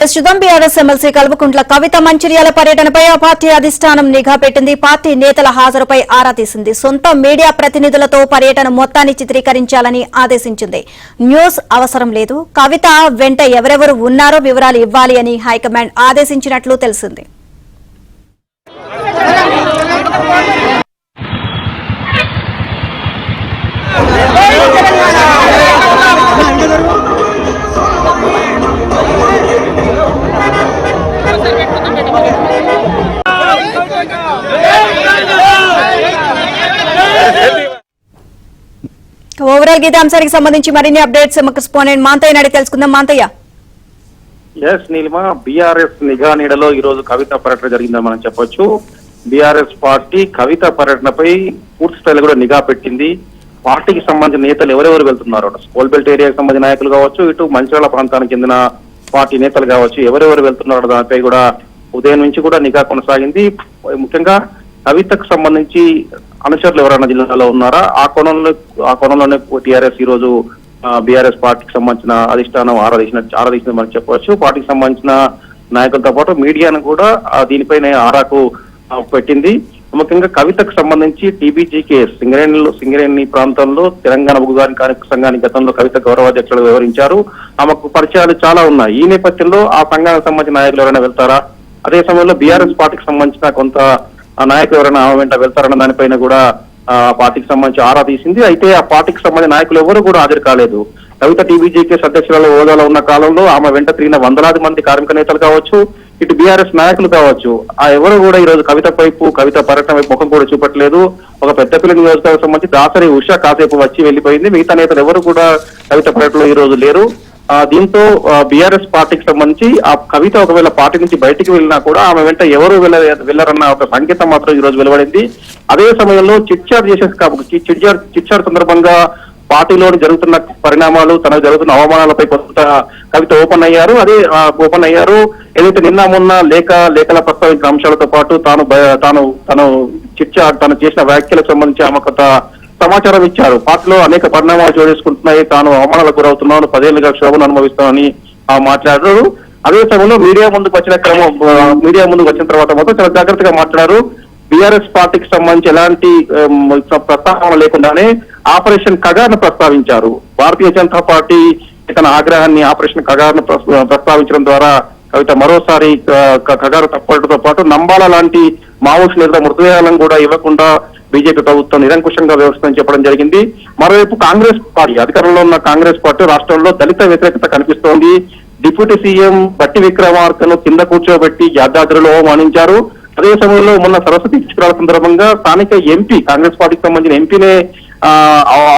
ప్రస్తుతం BRS MLC Kalvakuntla Kavitha Mancherial పర్యటనపై ఆ పార్టీ అధిష్టానం నిఘా పెట్టింది. పార్టీ నేతల హాజరుపై ఆరా తీసింది. సొంత మీడియా ప్రతినిధులతో పర్యటన మొత్తాన్ని చిత్రీకరించాలని ఆదేశించింది. న్యూస్ అవసరం లేదు, కవిత వెంట ఎవరెవరు ఉన్నారో వివరాలు ఇవ్వాలి అని హైకమాండ్ ఆదేశించినట్లు తెలిసింది. ఓవరాల్ గీత అంశానికి సంబంధించి మరిన్ని అప్డేట్స్ కరెస్పాండెంట్ మాంతయ్య నాడి తెలుసుకుందాం. మాంతయ్య. నీలిమా, బీఆర్ఎస్ నిఘా నీడలో ఈ రోజు కవిత పర్యటన జరిగిందని మనం చెప్పొచ్చు. బీఆర్ఎస్ పార్టీ కవిత పర్యటనపై పూర్తి స్థాయిలో కూడా నిఘా పెట్టింది. పార్టీకి సంబంధించిన నేతలు ఎవరెవరు వెళ్తున్నారు, స్కోల్బెల్ట్ ఏరియాకి సంబంధించిన నాయకులు కావచ్చు, ఇటు మంచిర్యాల ప్రాంతానికి చెందిన పార్టీ నేతలు కావచ్చు, ఎవరెవరు వెళ్తున్నారు దానిపై కూడా ఉదయం నుంచి కూడా నిఘా కొనసాగింది. ముఖ్యంగా కవితకు సంబంధించి అనుచరులు ఎవరైనా జిల్లాలో ఉన్నారా, ఆ కోణంలోనే టీఆర్ఎస్ ఈ రోజు బీఆర్ఎస్ పార్టీకి సంబంధించిన అధిష్టానం ఆరాధించింది మనం చెప్పవచ్చు. పార్టీకి సంబంధించిన నాయకులతో పాటు మీడియాను కూడా దీనిపైన ఆరాకు పెట్టింది. ముఖ్యంగా కవితకు సంబంధించి టీబీజీకే సింగరేణి ప్రాంతంలో తెలంగాణ ఉగ్గుగాని కార్మిక సంఘానికి గతంలో కవిత గౌరవాధ్యక్షులు వివరించారు. ఆమెకు పరిచయాలు చాలా ఉన్నాయి. ఈ నేపథ్యంలో ఆ సంఘానికి సంబంధించిన నాయకులు ఎవరైనా వెళ్తారా, అదే సమయంలో బీఆర్ఎస్ పార్టీకి సంబంధించిన కొంత నాయకులు ఎవరైనా ఆమె వెంట వెళ్తారన్న దానిపైన కూడా పార్టీకి సంబంధించి ఆరా తీసింది. అయితే ఆ పార్టీకి సంబంధించిన నాయకులు ఎవరు కూడా హాజరు కాలేదు. కవిత టీబీజీకే అధ్యక్షుల హోదాలో ఉన్న కాలంలో ఆమె వెంట తిరిగిన వందలాది మంది కార్మిక నేతలు కావచ్చు, ఇటు బీఆర్ఎస్ నాయకులు కావచ్చు, ఆ ఎవరు కూడా ఈ రోజు కవిత పర్యటన వైపు ముఖం కూడా చూపట్లేదు. ఒక పెద్దపల్లి నియోజకవర్గం సంబంధించి దాసరి ఉషా కాసేపు వచ్చి వెళ్లిపోయింది. మిగతా నేతలు ఎవరు కూడా కవిత పర్యటనలో ఈ రోజు లేరు. దీంతో బీఆర్ఎస్ పార్టీకి సంబంధించి ఆ కవిత ఒకవేళ పార్టీ నుంచి బయటికి వెళ్ళినా కూడా ఆమె వెంట ఎవరు వెళ్లరన్న ఒక సంకేతం మాత్రం ఈ రోజు వెలువడింది. అదే సమయంలో చిట్చాట్ సందర్భంగా పార్టీలో జరుగుతున్న పరిణామాలు, తనకు జరుగుతున్న అవమానాలపై కొంత కవిత ఓపెన్ అయ్యారు. ఏదైతే నిన్న మొన్న లేఖల ప్రస్తావించిన అంశాలతో పాటు తను చేసిన వ్యాఖ్యలకు సంబంధించి ఆమె కొంత సమాచారం ఇచ్చారు. పార్టీలో అనేక పరిణామాలు జోడేసుకుంటున్నాయి, తాను అవమానాలకు గురవుతున్నాను, 10 ఏళ్లుగా క్షోభను అనుభవిస్తానని మాట్లాడారు. అదే సమయంలో మీడియా ముందుకు వచ్చిన తర్వాత మాత్రం చాలా జాగ్రత్తగా మాట్లాడారు. బీఆర్ఎస్ పార్టీకి సంబంధించి ఎలాంటి ప్రస్తావన లేకుండానే ఆపరేషన్ కగార్ను ప్రస్తావించారు. భారతీయ జనతా పార్టీ తన ఆగ్రహాన్ని ఆపరేషన్ కగార్ను ప్రస్తావించడం ద్వారా కవిత మరోసారి కగారు తప్పడంతో పాటు నంబాల లాంటి మావోయిస్టుల లేదా మృతదేహాలను కూడా ఇవ్వకుండా బీజేపీ ప్రభుత్వం నిరంకుశంగా వ్యవస్థని చెప్పడం జరిగింది. మరోవైపు కాంగ్రెస్ పార్టీ, అధికారంలో ఉన్న కాంగ్రెస్ పార్టీ రాష్ట్రంలో దళిత వ్యతిరేకత కనిపిస్తోంది. డిప్యూటీ సీఎం బట్టి విక్రమార్కను కింద కూర్చోబెట్టి యాదాద్రిలో అవమానించారు. అదే సమయంలో మొన్న సరస్వతి పుష్కరాల సందర్భంగా స్థానిక ఎంపీ, కాంగ్రెస్ పార్టీకి సంబంధించిన ఎంపీనే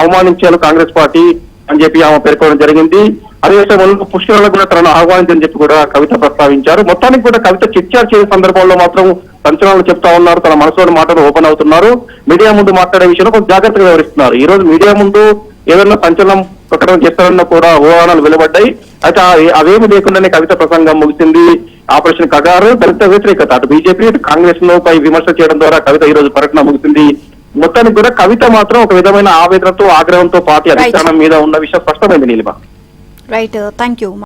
అవమానించారు కాంగ్రెస్ పార్టీ అని చెప్పి ఆమె పేర్కొనడం జరిగింది. అదే సమయంలో పుష్కరాలకు కూడా తనను ఆహ్వానించని చెప్పి కూడా కవిత ప్రస్తావించారు. మొత్తానికి కూడా కవిత చిట్చాట్ చేసే సందర్భంలో మాత్రం సంచలనాలు చెప్తా ఉన్నారు, తన మనసులోని మాటలు ఓపెన్ అవుతున్నారు. మీడియా ముందు మాట్లాడే విషయంలో కొంచెం జాగ్రత్తగా వివరిస్తున్నారు. ఈ రోజు మీడియా ముందు ఏదైనా సంచలనం ప్రకటన చేస్తారన్న కూడా ఊహానాలు వెలువడ్డాయి. అయితే అవేమి లేకుండానే కవిత ప్రసంగం ముగిసింది. ఆపరేషన్ కగారు, దళిత వ్యతిరేకత, అటు బీజేపీ ఇటు కాంగ్రెస్ పై విమర్శ చేయడం ద్వారా కవిత ఈ రోజు పర్యటన ముగిసింది. మొత్తానికి కూడా కవిత మాత్రం ఒక విధమైన ఆవేదనతో, ఆగ్రహంతో పార్టీ అధిష్టానం మీద ఉన్న విషయం స్పష్టమైంది. నీలిమ. Right, thank you.